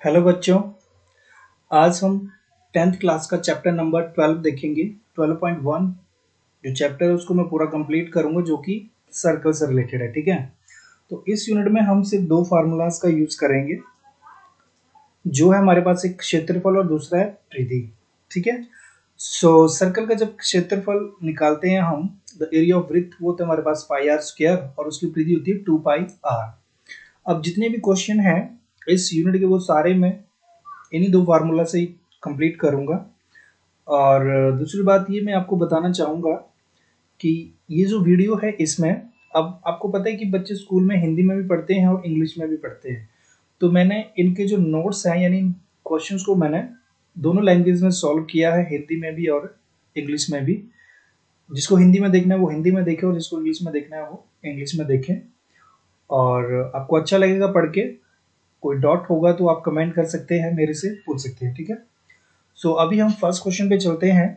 Hello बच्चों, आज हम 10th क्लास का चैप्टर नंबर 12 देखेंगे। 12.1 जो चैप्टर है उसको मैं पूरा कंप्लीट करूंगा, जो कि सर्कल से रिलेटेड है। ठीक है, तो इस यूनिट में हम सिर्फ दो फार्मूलाज का यूज करेंगे, जो है हमारे पास एक क्षेत्रफल और दूसरा है परिधि। ठीक है, सो सर्कल का जब क्षेत्रफल निकालते हैं हम, द एरिया ऑफ वृत्त, वो तो हमारे पास पाई आर स्क्वायर और उसकी परिधि होती है 2 पाई आर। अब जितने भी क्वेश्चन हैं इस यूनिट के, वो सारे मैं इन्हीं दो फार्मूला से ही कंप्लीट करूंगा। और दूसरी बात ये मैं आपको बताना चाहूँगा कि ये जो वीडियो है इसमें, अब आपको पता है कि बच्चे स्कूल में हिंदी में भी पढ़ते हैं और इंग्लिश में भी पढ़ते हैं, तो मैंने इनके जो नोट्स हैं यानी क्वेश्चंस को मैंने दोनों लैंग्वेज में सॉल्व किया है, हिंदी में भी और इंग्लिश में भी। जिसको हिंदी में देखना है वो हिंदी में देखे और जिसको इंग्लिश में देखना है वो इंग्लिश में देखें। और आपको अच्छा लगेगा पढ़ के। कोई डाउट होगा तो आप कमेंट कर सकते हैं, मेरे से पूछ सकते हैं। ठीक है, सो अभी हम फर्स्ट क्वेश्चन पे चलते हैं।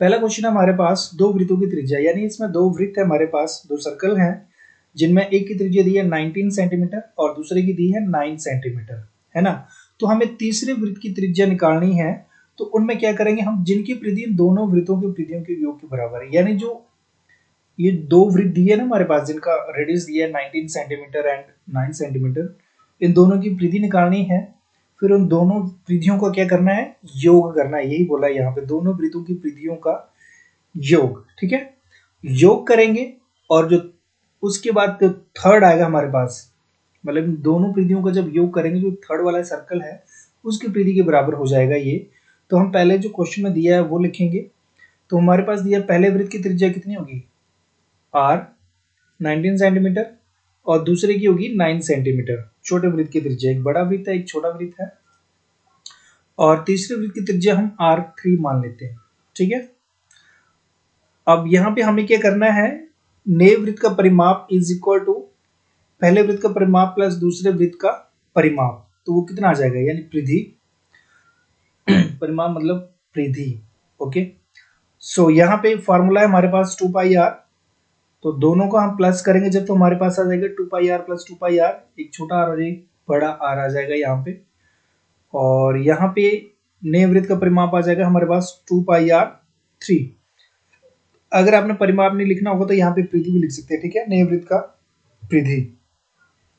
पहला क्वेश्चन है हमारे पास दो वृत्तों की त्रिज्या, यानी इसमें दो वृत्त है हमारे पास, दो सर्कल हैं, जिनमें एक की त्रिज्या दी है 19 सेंटीमीटर और दूसरे की दी है 9 सेंटीमीटर, है ना। तो हमें तीसरे वृत्त की त्रिज्या निकालनी है, तो उनमें क्या करेंगे हम, जिनकी परिधि दोनों वृत्तों की परिधियों के योग के बराबर है, यानी जो ये दो वृत्त दिए है ना हमारे पास, जिनका रेडियस दिया है 19 सेंटीमीटर एंड 9 सेंटीमीटर, इन दोनों की परिधि निकालनी है। फिर उन दोनों परिधियों का क्या करना है, योग करना है। यही बोला है यहाँ पे, दोनों वृत्तों की परिधियों का योग। ठीक है, योग करेंगे और जो उसके बाद जो थर्ड आएगा हमारे पास, मतलब दोनों परिधियों का जब योग करेंगे, जो थर्ड वाला सर्कल है उसकी परिधि के बराबर हो जाएगा ये। तो हम पहले जो क्वेश्चन में दिया है वो लिखेंगे। तो हमारे पास दिया पहले वृत्त की त्रिज्या कितनी होगी, आर 19 सेंटीमीटर, और दूसरे की होगी 9 सेंटीमीटर। छोटे वृत्त की त्रिज्या, एक बड़ा वृत्त है एक छोटा वृत्त है, और तीसरे वृत्त की त्रिज्या हम R3 मान लेते हैं। ठीक है, अब यहाँ पे हमें क्या करना है, नए वृत्त का परिमाप इज इक्वल टू पहले वृत्त का परिमाप प्लस दूसरे वृत्त का परिमाप, तो वो कितना आ जाएगा, यानी परिधि परिमाप मतलब परिधि। ओके, सो यहाँ पे फॉर्मूला है हमारे पास 2 पाई आर, तो दोनों को हम प्लस करेंगे जब, तो हमारे पास आ जाएगा 2 pi are plus 2 pi are, एक छोटा आर और एक बड़ा आर आ जाएगा यहाँ पे। और यहाँ पे नए वृत्त का परिमाप आ जाएगा हमारे पास 2 पाई आर 3। अगर आपने परिमाप नहीं लिखना होगा तो यहाँ पे परिधि भी लिख सकते हैं। ठीक है, नए वृत्त का परिधि।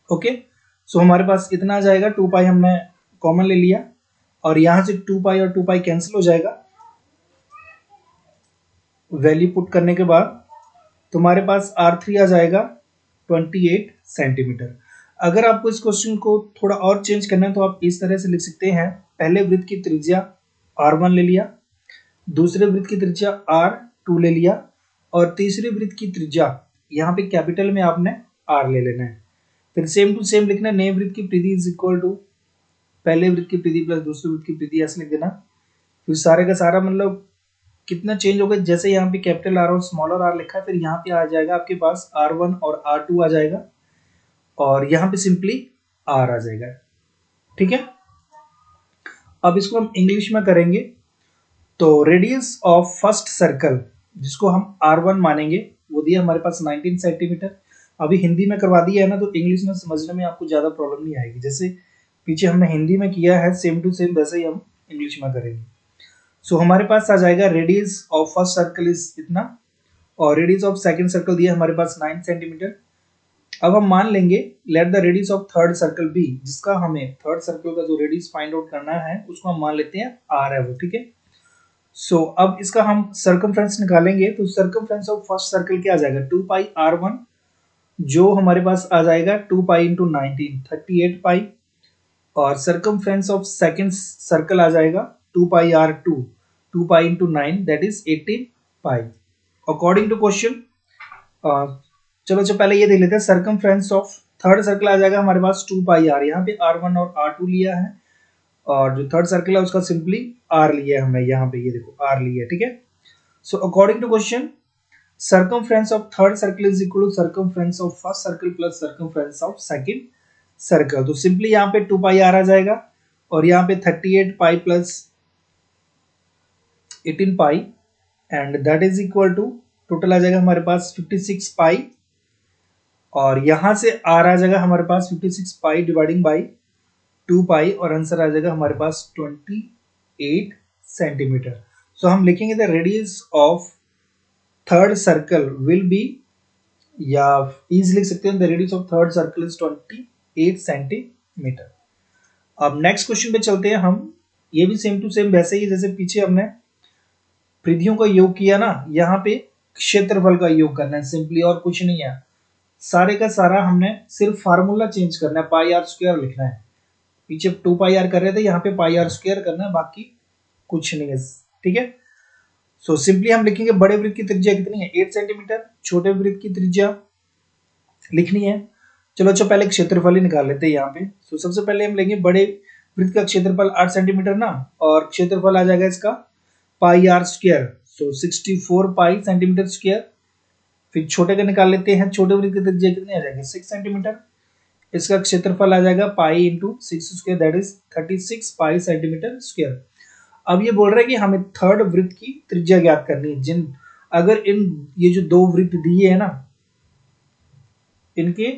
ओके, सो हमारे पास इतना आ जाएगा, 2 पाई हमने कॉमन ले लिया और यहाँ से 2 पाई और 2 पाई कैंसिल हो जाएगा वैल्यू पुट करने के बाद। तुम्हारे पास R3 आ जाएगा 28 सेंटीमीटर। अगर आपको इस क्वेश्चन को थोड़ा और चेंज करना है तो आप इस तरह से लिख सकते हैं, पहले वृत्त की त्रिज्या R1 ले लिया, दूसरे वृत्त की त्रिज्या R2 ले लिया, और तीसरे वृत्त की त्रिज्या यहाँ पे कैपिटल में आपने R ले लेना है। फिर सेम टू सेम लिखना है, नए वृत्त की परिधि इज इक्वल टू पहले वृत्त की परिधि प्लस दूसरे वृत्त की परिधि, ऐसे लिख देना। फिर सारे का सारा मतलब कितना चेंज होगा, जैसे यहाँ पे कैपिटल आर और स्मॉलर आर लिखा है, फिर यहाँ पे आ जाएगा आपके पास R1 और R2 आ जाएगा, और यहाँ पे सिंपली R आ जाएगा। ठीक है, अब इसको हम इंग्लिश में करेंगे। तो रेडियस ऑफ फर्स्ट सर्कल, जिसको हम R1 मानेंगे, वो दिया हमारे पास 19 सेंटीमीटर। अभी हिंदी में करवा दिया है ना, तो इंग्लिश में समझने में आपको ज़्यादा प्रॉब्लम नहीं आएगी। जैसे पीछे हमने हिंदी में किया है सेम टू सेम, वैसे ही हम इंग्लिश में करेंगे। सो हमारे पास आ जाएगा radius of first circle is इतना, और रेडियस ऑफ सेकंड सर्कल दिया हमारे पास 9 सेंटीमीटर। अब हम मान लेंगे let the radius of third circle be, जिसका हमें थर्ड सर्कल का जो रेडियस फाइंड आउट करना है उसको हम मान लेते हैं आर है वो। ठीक है, सो अब इसका हम सर्कमफ्रेंस निकालेंगे, तो सर्कमफ्रेंस ऑफ फर्स्ट सर्कल क्या आ जाएगा, 2 पाई R1, जो हमारे पास आ जाएगा 2 पाई इंटू 19 38 पाई, और सर्कमफ्रेंस ऑफ सेकंड सर्कल आ जाएगा 2 pi R2 2 pi into 9 that is 18 pi according to question. चलो पहले ये देख लेते हैं, सर्कमफ्रेंस ऑफ थर्ड सर्कल आ जाएगा हमारे पास 2 पाई आर, यहाँ पे R1 और R2 लिया है, और जो थर्ड सर्कल है उसका सिंपली R लिया है हमने, यहाँ पे ये देखो R लिया है। ठीक है, so according to question, circumference of third circle is equal to circumference of first circle plus circumference of second circle। तो सिंपली यहाँ पे 2 पाई आर आ जाएगा, और यहाँ पे 38 pi plus 18 pi, and that is equal to total आ जाएगा हमारे पास 56 पाई, और यहाँ से आर आ जाएगा हमारे पास 56 पाई डिवाइडिंग बाई 2 पाई और आंसर आ जाएगा हमारे पास 28 सेंटीमीटर। सो हम लिखेंगे the radius of third circle will be, या इज लिख सकते हैं the radius of third circle is 28 centimetre. अब नेक्स्ट क्वेश्चन पे चलते हैं हम। ये भी सेम टू सेम वैसे ही जैसे पीछे हमने परिधियों का योग किया ना, यहाँ पे क्षेत्रफल का योग करना है सिंपली, और कुछ नहीं है। सारे का सारा हमने सिर्फ फार्मूला चेंज करना है, पाई आर स्क्वायर लिखना है। पीछे 2 पाई आर कर रहे थे, यहाँ पे पाई आर स्क्वायर करना है, बाकी कुछ नहीं है। ठीक है, सो सिंपली हम लिखेंगे बड़े वृत्त की त्रिज्या कितनी है 8 सेंटीमीटर, छोटे वृत्त की त्रिज्या लिखनी है। चलो अच्छा पहले क्षेत्रफल ही निकाल लेते हैं यहाँ पे। सो सबसे पहले हम लेंगे बड़े वृत्त का क्षेत्रफल 8 सेंटीमीटर ना, और क्षेत्रफल आ जाएगा इसका pi r square, so 64 pi centimetre square. फिर छोटे का निकाल लेते हैं, छोटे वृत्त की त्रिज्या कितनी आ जाएगी 6 सेंटीमीटर, इसका क्षेत्रफल आ जाएगा pi into 6 square, that is 36 pi centimetre square. अब ये बोल रहा है कि हमें थर्ड वृत्त की त्रिज्या ज्ञात करनी है, जिन अगर इन ये जो दो वृत्त दिए है ना, इनके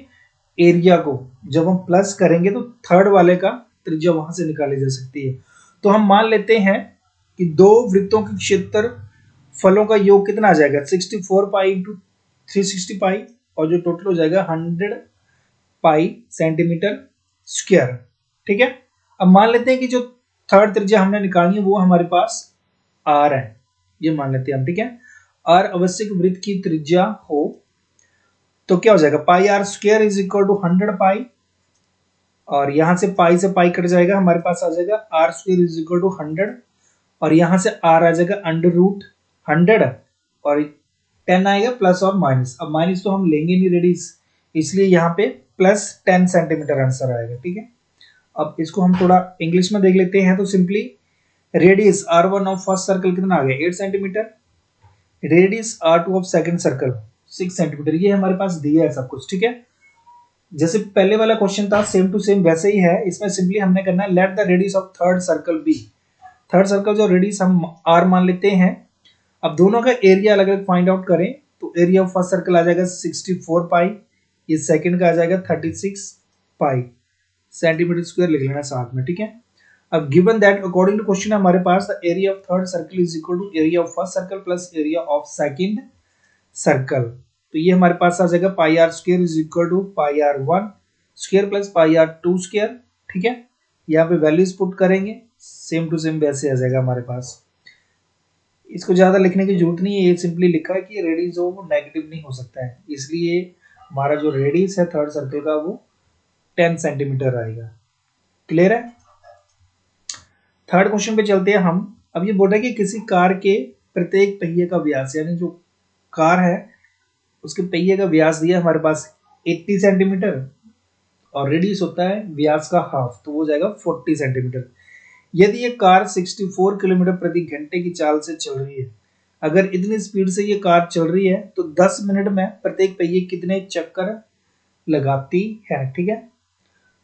एरिया को जब हम प्लस करेंगे तो थर्ड वाले का त्रिज्या वहां से निकाली जा सकती है। तो हम मान लेते हैं कि दो वृत्तों के क्षेत्र फलों का योग कितना आ जाएगा 64 पाई इंटू 360 पाई, और जो टोटल हो जाएगा 100 पाई सेंटीमीटर स्क्वायर। ठीक है, अब मान लेते हैं कि जो थर्ड त्रिज्या हमने निकालनी है वो हमारे पास आर है, ये मान लेते हैं हम। ठीक है, आर आवश्यक वृत्त की त्रिज्या हो तो क्या हो जाएगा pi r square is equal to 100 pi, और यहां से पाई कट जाएगा, हमारे पास आ जाएगा R square is equal to 100, और यहां से आर आ जाएगा अंडर रूट 100, और 10 आएगा प्लस और माइनस। अब माइनस तो हम लेंगे नहीं रेडियस, इसलिए यहाँ पे प्लस 10 सेंटीमीटर आंसर आएगा। ठीक है, अब इसको हम थोड़ा इंग्लिश में देख लेते हैं। तो simply radius R1 of first circle कितना आ गया 8 centimetre, radius R2 of second circle 6 centimetre, ये हमारे पास दिया है सब कुछ। ठीक है, जैसे पहले वाला क्वेश्चन था सेम टू सेम वैसे ही है। इसमें सिंपली हमने करना है let the radius of third circle be, third circle जो रेडियस हम R मान लेते हैं। अब दोनों का एरिया अलग अलग फाइंड आउट करें तो एरिया ऑफ फर्स्ट सर्कल आ जाएगा 64 पाई, ये सेकंड का आ जाएगा 36 पाई सेंटीमीटर स्क्वायर लिख लेना साथ में। ठीक है, अब given that according to question हमारे पास the area of third circle is equal to area of first circle plus area of second circle, तो ये हमारे पास आ जाएगा pi r square is equal to pi r 1 square plus pi r 2 square. ठीक है, यहाँ पे वैल्यूज पुट करेंगे, सेम टू सेम वैसे आ जाएगा हमारे पास। इसको ज्यादा लिखने की जरूरत नहीं है, ये सिंपली लिखा है कि रेडियस जो वो नेगेटिव नहीं हो सकता है, इसलिए हमारा जो रेडियस है थर्ड सर्कल का वो 10 सेंटीमीटर आएगा। क्लियर है, थर्ड क्वेश्चन पे चलते हैं हम। अब ये बोल रहा है कि किसी कार के प्रत्येक पहिए का व्यास, यानी जो कार है उसके पहिए का व्यास दिया हमारे पास 80 सेंटीमीटर, और रेडियस होता है व्यास का हाफ, तो वो जाएगा 40 सेंटीमीटर। यदि ये कार 64 किलोमीटर प्रति घंटे की चाल से चल रही है, अगर इतनी स्पीड से ये कार चल रही है तो 10 मिनट में प्रत्येक पहिए कितने चक्कर लगाती है। ठीक है,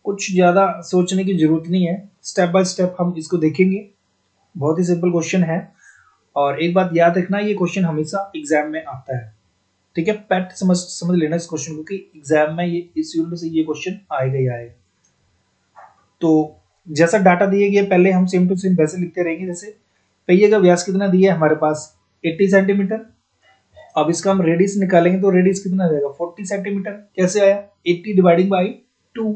कुछ ज्यादा सोचने की जरूरत नहीं है, स्टेप बाय स्टेप हम इसको देखेंगे। बहुत ही सिंपल क्वेश्चन है, और एक बात याद रखना ये क्वेश्चन हमेशा एग्जाम में आता है। ठीक है, पैट समझ लेना इस क्वेश्चन को कि एग्जाम में ये इस यूनिट में से ये क्वेश्चन आएगा ही आएगा। तो जैसा डाटा दिए गए पहले हम सेम टू सेम वैसे लिखते रहेंगे। जैसे पहिए का व्यास कितना दिया है हमारे पास 80 सेंटीमीटर, अब इसका हम रेडियस निकालेंगे तो रेडियस कितना आ जाएगा 40 सेंटीमीटर। कैसे आया 80 डिवाइडिंग बाई 2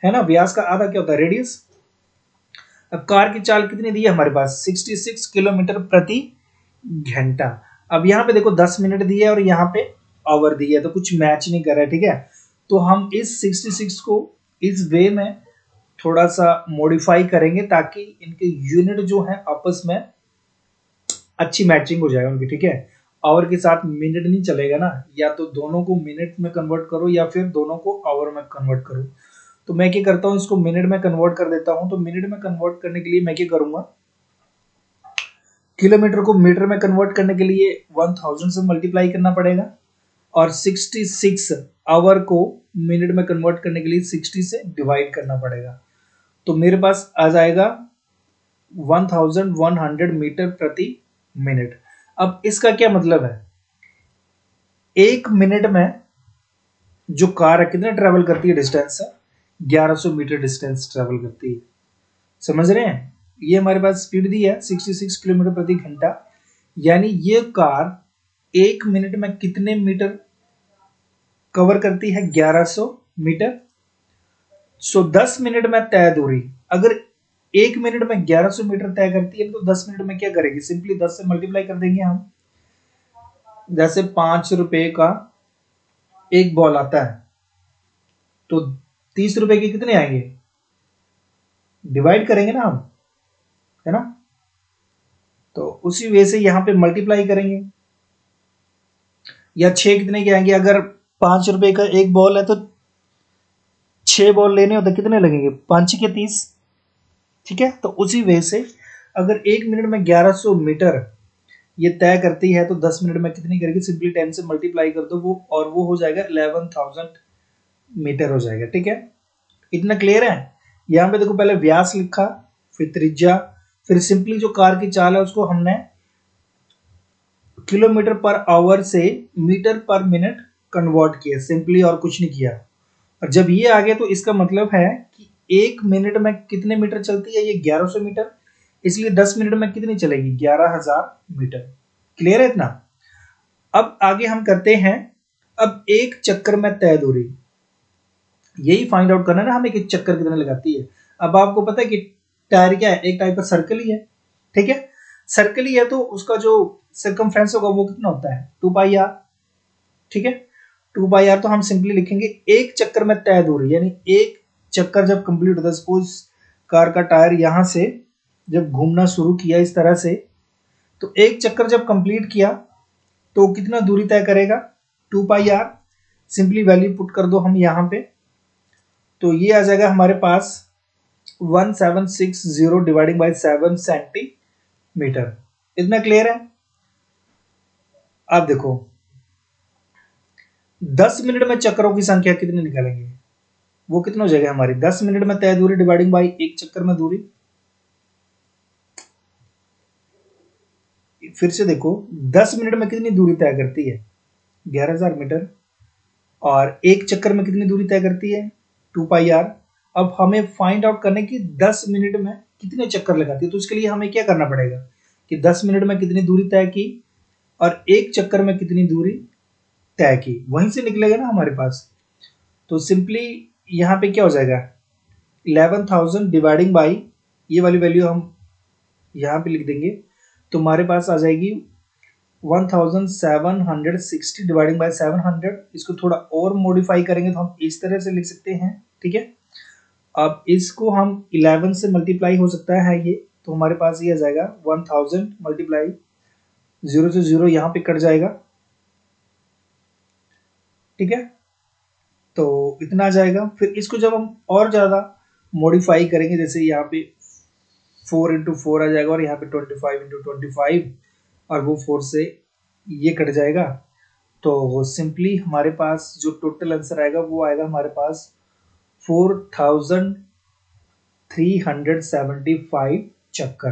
है ना, व्यास का आधा क्या होता है रेडियस। अब कार की चाल कितनी दी है हमारे पास 66 किलोमीटर प्रति घंटा। अब यहाँ पे देखो 10 मिनट दिया है और यहाँ पे आवर दिया है, तो कुछ मैच नहीं कर रहा है। ठीक है, तो हम इस 66 को इस वे में थोड़ा सा मॉडिफाई करेंगे ताकि इनके यूनिट जो है आपस में अच्छी मैचिंग हो जाए उनकी। ठीक है, आवर के साथ मिनट नहीं चलेगा ना, या तो दोनों को मिनट में कन्वर्ट करो या फिर दोनों को आवर में कन्वर्ट करो। तो मैं क्या करता हूँ, इसको मिनट में कन्वर्ट कर देता हूँ। तो मिनट में कन्वर्ट करने के लिए मैं क्या करूंगा, किलोमीटर को मीटर में कन्वर्ट करने के लिए 1000 से मल्टीप्लाई करना पड़ेगा, और 66 आवर को मिनट में कन्वर्ट करने के लिए 60 से डिवाइड करना पड़ेगा। तो मेरे पास आ जाएगा 1100 मीटर प्रति मिनट। अब इसका क्या मतलब है, एक मिनट में जो कार है कितना ट्रेवल करती है डिस्टेंस है 1100 मीटर डिस्टेंस ट्रेवल करती है। समझ रहे हैं? ये हमारे पास स्पीड दी है 66 किलोमीटर प्रति घंटा, यानी ये कार 1 मिनट में कितने मीटर कवर करती है? 1100 मीटर। सो 10 मिनट में तय दूरी, अगर 1 मिनट में 1100 मीटर तय करती है तो 10 मिनट में क्या करेगी? सिंपली 10 से मल्टीप्लाई कर देंगे हम। जैसे 5 रुपए का एक बॉल आता है तो 30 रुपए के कितने आएंगे? डिवाइड करेंगे ना हम, है ना? तो उसी वे से यहां पे मल्टीप्लाई करेंगे। या 6 कितने के आएंगे? अगर 5 रुपए का एक बॉल है तो 6 बॉल लेने होते कितने लगेंगे? 5 के 30। ठीक है, तो उसी वे से अगर 1 मिनट में 1100 मीटर ये तय करती है तो 10 मिनट में कितनी करेगी? सिंपली 10 से मल्टीप्लाई कर दो वो, और वो हो जाएगा 11,000 मीटर हो जाएगा। ठीक है, इतना क्लियर है? यहां पे देखो, पहले व्यास लिखा, फिर त्रिज्या, फिर सिंपली जो कार की चाल है उसको हमने किलोमीटर पर आवर से मीटर पर मिनट कन्वर्ट किया सिंपली, और कुछ नहीं किया। और जब ये आ गया तो इसका मतलब है कि 1 मिनट में कितने मीटर चलती है? ये 1100 मीटर, इसलिए 10 मिनट में कितनी चलेगी? 11,000 मीटर। क्लियर है इतना? अब आगे हम करते हैं, अब एक चक्कर में तय दूरी, यही फाइंड आउट करना है ना हमें कि चक्कर कितने लगाती है। अब आपको पता है कि टायर क्या है? एक टाइप का सर्कल ही है। ठीक है, सर्कल ही है तो उसका जो सर्कमफ्रेंस होगा वो कितना होता है? 2πr। ठीक है, 2πr तो हम सिंपली लिखेंगे एक चक्कर में तय दूरी, यानी एक चक्कर जब कंप्लीट होता है, सपोज कार का टायर यहां से जब घूमना शुरू किया इस तरह से, तो एक चक्कर जब कंप्लीट किया तो कितना दूरी तय करेगा? 2πr। सिंपली वैल्यू पुट कर दो हम यहां पे, तो ये आ जाएगा हमारे पास 1760 डिवाइडिंग बाई 7 सेंटीमीटर। इतना क्लियर है? अब देखो 10 मिनट में चक्करों की संख्या कितनी निकालेंगे? वो कितना हो जाएगा हमारी? 10 मिनट में तय दूरी डिवाइडिंग बाई एक चक्कर में दूरी। फिर से देखो 10 मिनट में कितनी दूरी तय करती है? 11,000 मीटर। और एक चक्कर में कितनी दूरी तय करती है? 2πr। अब हमें फाइंड आउट करने की 10 मिनट में कितने चक्कर लगाती है, तो इसके लिए हमें क्या करना पड़ेगा कि 10 मिनट में कितनी दूरी तय की और एक चक्कर में कितनी दूरी तय की, वहीं से निकलेगा ना हमारे पास। तो सिंपली यहाँ पे क्या हो जाएगा? 11,000 डिवाइडिंग बाई ये वाली वैल्यू हम यहाँ पे लिख देंगे, तो हमारे पास आ जाएगी 1760 डिवाइडिंग बाई 700। इसको थोड़ा और मॉडिफाई करेंगे तो हम इस तरह से लिख सकते हैं। ठीक है, अब इसको हम 11 से मल्टीप्लाई हो सकता है ये, तो हमारे पास ये आ जाएगा 1000 मल्टीप्लाई 0 से 0 यहाँ पे कट जाएगा। ठीक है, तो इतना आ जाएगा। फिर इसको जब हम और ज़्यादा मॉडिफाई करेंगे, जैसे यहाँ पे 4 इंटू 4 आ जाएगा और यहाँ पे 25 इंटू 25, और वो 4 से ये कट जाएगा, तो सिंपली हमारे पास जो टोटल आंसर आएगा वो आएगा हमारे पास 4,375 चक्कर।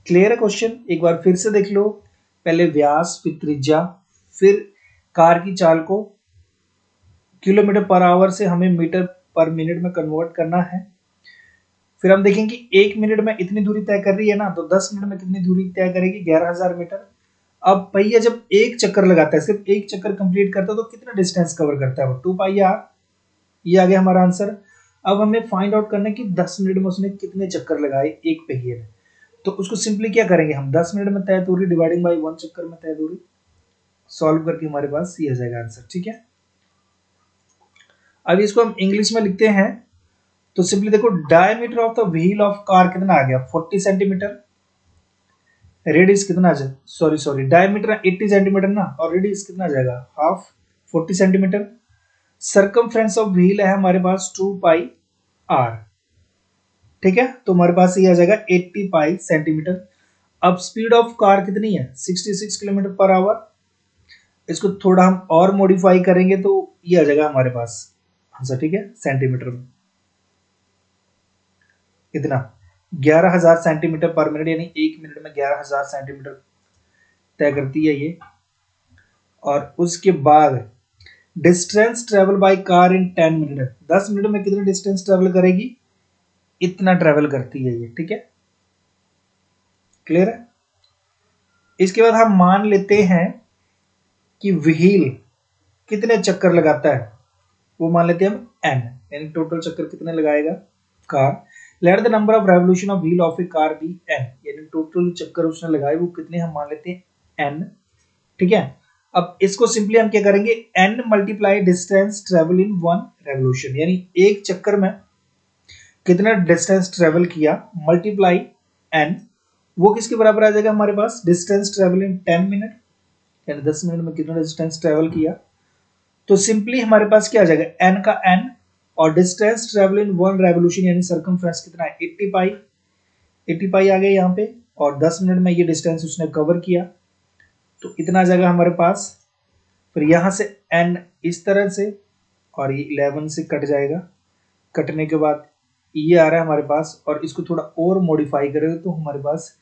क्लियर है क्वेश्चन? एक बार फिर से देख लो, पहले व्यास, फिर त्रिज्या, फिर कार की चाल को किलोमीटर पर आवर से हमें मीटर पर मिनट में कन्वर्ट करना है। फिर हम देखेंगे 1 मिनट में इतनी दूरी तय कर रही है ना, तो 10 मिनट में कितनी दूरी तय करेगी? 11,000 मीटर। अब पहिया जब एक चक्कर लगाता है, सिर्फ एक चक्कर कंप्लीट करता है, तो कितना डिस्टेंस कवर करता है वो? 2πr। ये आ गया हमारा आंसर। अब हमें फाइंड आउट करना है कि 10 मिनट में उसने कितने चक्कर लगाए एक पहिए में, तो उसको सिंपली क्या करेंगे हम? 10 मिनट में तय दूरी डिवाइडिंग बाई 1 चक्कर में तय दूरी, सॉल्व करके हमारे पास ये आ जाएगा आंसर। ठीक है, अब इसको हम इंग्लिश में लिखते हैं, तो सिंपली देखो diameter of the wheel of car कितना आ गया? 40 सेंटीमीटर। रेडियस कितना आ जाए? सॉरी डायमीटर 80 सेंटीमीटर ना, और रेडियस कितना आ जाएगा? Half 40 centimetre. Circumference of wheel है हमारे पास 2πr। ठीक है, तो हमारे पास ये आ जाएगा 80 पाई सेंटीमीटर। अब स्पीड ऑफ कार कितनी है? 66 किलोमीटर पर आवर। इसको थोड़ा हम और मॉडिफाई करेंगे तो ये आ जाएगा हमारे पास आंसर। ठीक है, सेंटीमीटर में इतना 11,000 सेंटीमीटर पर मिनट, यानी 1 मिनट में 11,000 सेंटीमीटर तय करती है ये। और उसके बाद distance travel by car in 10 minute, 10 minute में कितना डिस्टेंस ट्रेवल करेगी, इतना ट्रेवल करती है ये, ठीक है, क्लियर है। इसके बाद हम मान लेते हैं कि व्हील कितने चक्कर लगाता है, वो मान लेते हैं हम n, यानी टोटल चक्कर कितने लगाएगा car. Let the number of revolution of wheel of a car be n, यानी टोटल चक्कर उसने लगाए वो कितने, हम मान लेते हैं n, ठीक है। अब इसको सिंपली हम क्या करेंगे, n multiply distance travel in one revolution, यानी एक चक्कर में कितना डिस्टेंस ट्रेवल किया मल्टीप्लाई n, वो किसके बराबर आ जाएगा हमारे पास, डिस्टेंस ट्रेवल इन 10 मिनट, यानी 10 मिनट में कितना डिस्टेंस ट्रेवल किया। तो सिंपली हमारे पास क्या आ जाएगा, n का n और distance travel in one revolution यानी सर्कमफ्रेंस कितना है 80 पाई, 80 पाई आ गया यहाँ पे, और 10 मिनट में ये डिस्टेंस उसने कवर किया, तो इतना आ जाएगा हमारे पास। फिर यहाँ से n इस तरह से और ये 11 से कट जाएगा, कटने के बाद ये आ रहा है हमारे पास, और इसको थोड़ा और मॉडिफाई करेंगे तो हमारे पास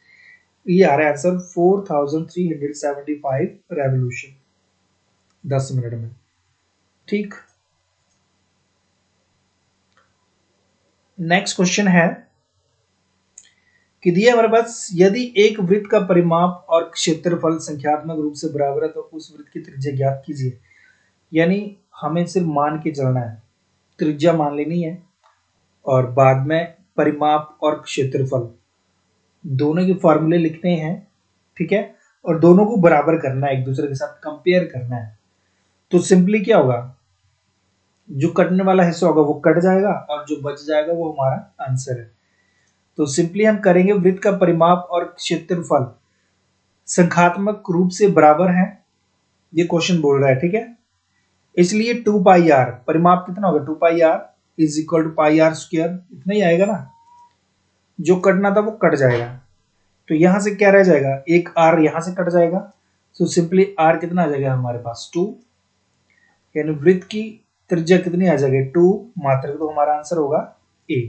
ये आ रहा है आंसर 4375 रेवोल्यूशन 10 मिनट में, ठीक। नेक्स्ट क्वेश्चन है कि दिया हमारे पास, यदि एक वृत्त का परिमाप और क्षेत्रफल संख्यात्मक रूप से बराबर है तो उस वृत्त की त्रिज्या ज्ञात कीजिए। यानी हमें सिर्फ मान के चलना है, त्रिज्या मान लेनी है और बाद में परिमाप और क्षेत्रफल दोनों के फॉर्मूले लिखने हैं, ठीक है, और दोनों को बराबर करना है, एक दूसरे के साथ कंपेयर करना है। तो सिंपली क्या होगा, जो कटने वाला हिस्सा होगा वो कट जाएगा और जो बच जाएगा वो हमारा आंसर है। तो सिंपली हम करेंगे, वृत्त का परिमाप और क्षेत्रफल संख्यात्मक रूप से बराबर है, ये क्वेश्चन बोल रहा है, ठीक है। इसलिए 2 पाई आर, परिमाप कितना होगा 2 pi r is equal to pi r square, इतना ही आएगा ना, जो कटना था वो कट जाएगा। तो यहां से क्या रह जाएगा, एक आर यहां से कट जाएगा, तो सिंपली आर कितना आ जाएगा हमारे पास 2, यानी वृत्त की त्रिज्या कितनी आ जाएगी 2 मात्रक, तो हमारा आंसर होगा ए।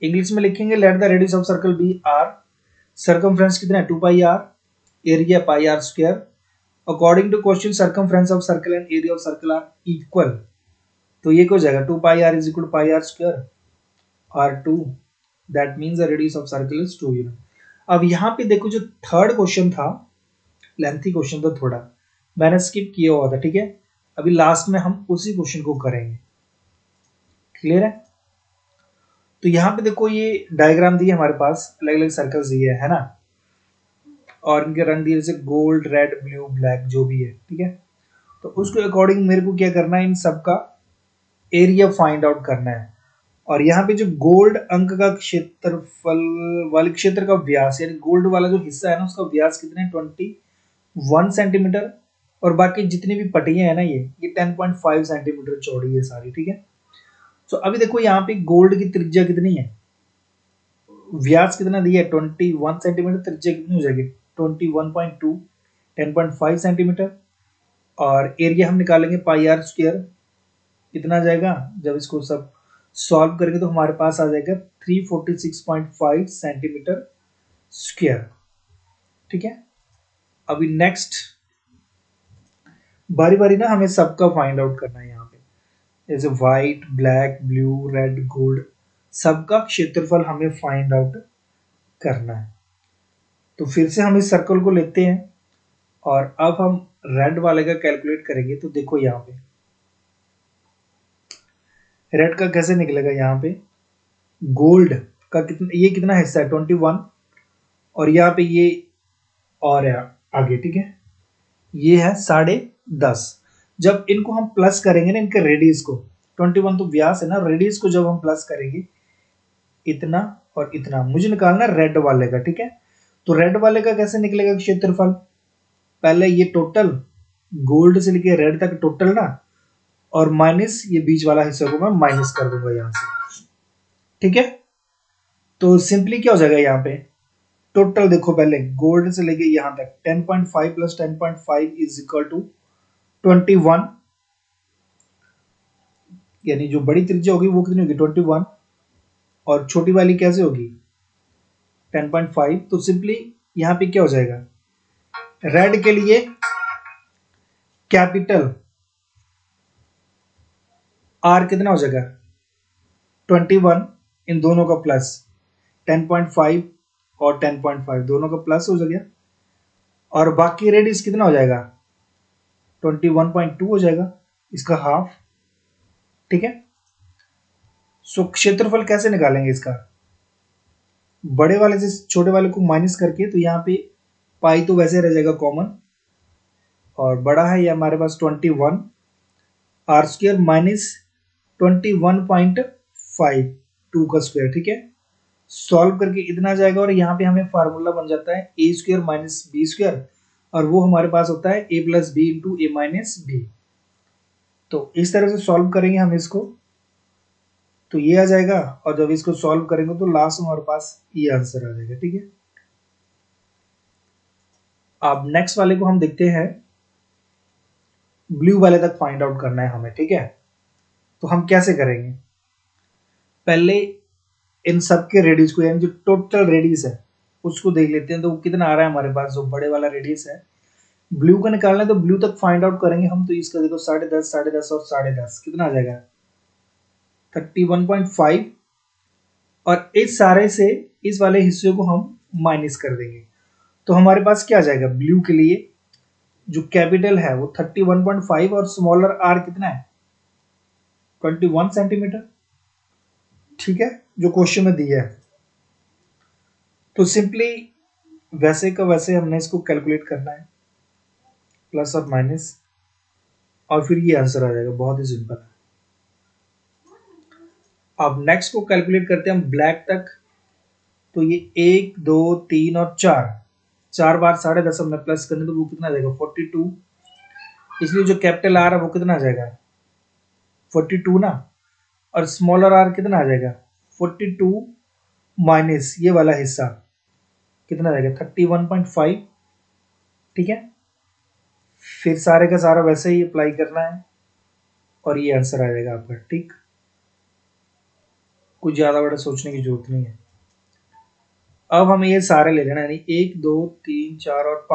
इंग्लिश में लिखेंगे, let the radius of circle be r, circumference कितना है 2 pi r, area pi r square. According to question circumference of circle and area of circle are equal, तो ये क्या हो जाएगा 2 pi r is equal to pi r square r 2, that means the radius of circle is 2 unit. अब यहाँ पे देखो, जो थर्ड क्वेश्चन था लेंथी क्वेश्चन था थोड़ा, मैंने स्किप किया हुआ था, ठीक है। अभी लास्ट में हम उसी क्वेश्चन को करेंगे, क्लियर है। तो यहाँ पे देखो ये डायग्राम दिए हमारे पास, अलग अलग सर्कल्स दिए है ना, और इनके रंग दिए जैसे गोल्ड, रेड, ब्लू, ब्लैक, जो भी है, ठीक है। तो उसके अकॉर्डिंग मेरे को क्या करना है, इन सबका एरिया फाइंड आउट करना है। और यहाँ पे जो गोल्ड अंक का क्षेत्रफल वाले क्षेत्र का व्यास, यानी गोल्ड वाला जो हिस्सा है ना उसका व्यास कितना है 21 सेंटीमीटर, और बाकी जितनी भी पट्टियां है ना ये 10.5 सेंटीमीटर चौड़ी है सारी, ठीक है। तो अभी देखो यहाँ पे गोल्ड की त्रिज्या कितनी है, व्यास कितना दिया है 21 सेंटीमीटर, त्रिज्या कितनी हो जाएगी 21.2, 10.5 सेंटीमीटर, और एरिया हम निकालेंगे पाई आर स्क्वायर, कितना आ जाएगा, जब इसको सब सॉल्व करेंगे तो हमारे पास आ जाएगा 346.5 सेंटीमीटर स्क्वायर, ठीक है। अभी नेक्स्ट बारी बारी ना हमें सबका फाइंड आउट करना है, यहाँ पे जैसे white, black, blue, red, gold, सबका क्षेत्रफल हमें फाइंड आउट करना है। तो फिर से हम इस सर्कल को लेते हैं और अब हम रेड वाले का कैलकुलेट करेंगे। तो देखो यहाँ पे रेड का कैसे निकलेगा, यहाँ पे गोल्ड का कितना, ये कितना हिस्सा है 21, और यहाँ पे ये और है आगे, ठीक है, ये है 10.5। जब इनको हम प्लस करेंगे ना, इनके रेडियस को, 21 तो व्यास है ना, रेडियस को जब हम प्लस करेंगे इतना और इतना, मुझे निकालना रेड वाले का, ठीक है। तो रेड वाले का कैसे निकलेगा क्षेत्रफल, पहले ये टोटल गोल्ड से लेके रेड तक टोटल ना, और माइनस ये बीच वाला हिस्सा को मैं माइनस कर दूंगा यहां से, ठीक है। तो सिंपली क्या हो जाएगा यहाँ पे टोटल, देखो पहले गोल्ड से लेके यहां तक 10.5 प्लस 10.5 इज इक्वल टू 21, यानी जो बड़ी त्रिज्या होगी वो कितनी होगी 21, और छोटी वाली कैसे होगी 10.5। तो सिंपली यहां पे क्या हो जाएगा, रेड के लिए कैपिटल आर कितना हो जाएगा 21, इन दोनों का प्लस 10.5 और 10.5 दोनों का प्लस हो जाएगा, और बाकी रेडियस कितना हो जाएगा 21.2 हो जाएगा, इसका हाफ। ठीक है, सो क्षेत्रफल कैसे निकालेंगे इसका, बड़े वाले से छोटे वाले को माइनस करके, तो यहाँ पे पाई तो वैसे रह जाएगा कॉमन, और बड़ा है ये हमारे पास 21 आर स्क्र माइनस 21.5 2 का स्क्वायर। ठीक है, सॉल्व करके इतना आ जाएगा, और यहाँ पे हमें फार्मूला बन जाता है ए स्क्र माइनस बी स्क्र, और वो हमारे पास होता है ए प्लस बी इंटू ए माइनस बी। तो इस तरह से सॉल्व करेंगे हम इसको, तो ये आ जाएगा, और जब इसको सॉल्व करेंगे तो लास्ट में हमारे पास ये आंसर आ जाएगा। ठीक है, अब नेक्स्ट वाले को हम देखते हैं, ब्लू वाले तक फाइंड आउट करना है हमें। ठीक है, तो हम कैसे करेंगे, पहले इन सब के रेडियस को, यानी जो टोटल रेडियस है उसको देख लेते हैं, तो कितना आ रहा है हमारे पास, जो बड़े वाला रेडियस है ब्लू का निकालना है, तो ब्लू तक फाइंड आउट करेंगे हम। तो इसका देखो 10.5 10.5 और 10.5 कितना आ जाएगा 31.5, और इस सारे से इस वाले हिस्से को हम माइनस कर देंगे, तो हमारे पास क्या आ जाएगा, ब्लू के लिए जो कैपिटल है वो 31.5 और स्मॉलर आर कितना है 21 सेंटीमीटर। ठीक है, जो क्वेश्चन में दिया है, तो सिंपली वैसे का वैसे हमने इसको कैलकुलेट करना है, प्लस और माइनस, और फिर ये आंसर आ जाएगा, बहुत ही सिंपल है। अब नेक्स्ट को कैलकुलेट करते हैं हम ब्लैक तक, तो ये 1 2 3 और 4 बार 10.5 हमने प्लस करने, तो वो कितना आ जाएगा 42, इसलिए जो कैपिटल आर है वो कितना आ जाएगा 42 ना, और स्मॉलर आर कितना आ जाएगा 42 माइनस ये वाला हिस्सा कितना आ जाएगा 31.5। ठीक है, फिर सारे का सारा वैसे ही अप्लाई करना है, और ये आंसर आ जाएगा आपका। ठीक, कुछ ज्यादा बड़ा सोचने की जरूरत नहीं है। अब हमें ये सारे ले लेना है, यानी 1 2 3 4 और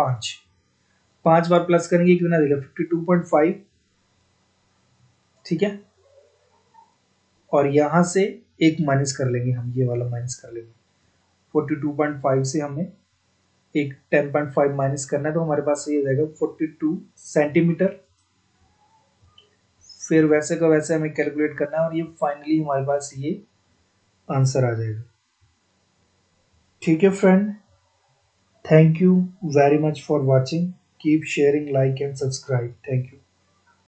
5 बार प्लस करेंगे कितना देगा 52.5। ठीक है, और यहां से एक माइनस कर लेंगे हम, ये वाला माइनस कर लेंगे 42.5 से हमें एक 10.5 माइनस करना है, तो हमारे पास ये जाएगा 42 सेंटीमीटर। फिर वैसे का वैसे हमें कैलकुलेट करना है, और ये फाइनली हमारे पास ये आंसर आ जाएगा। ठीक है friend, thank you very much for watching, keep sharing, like and subscribe, thank you.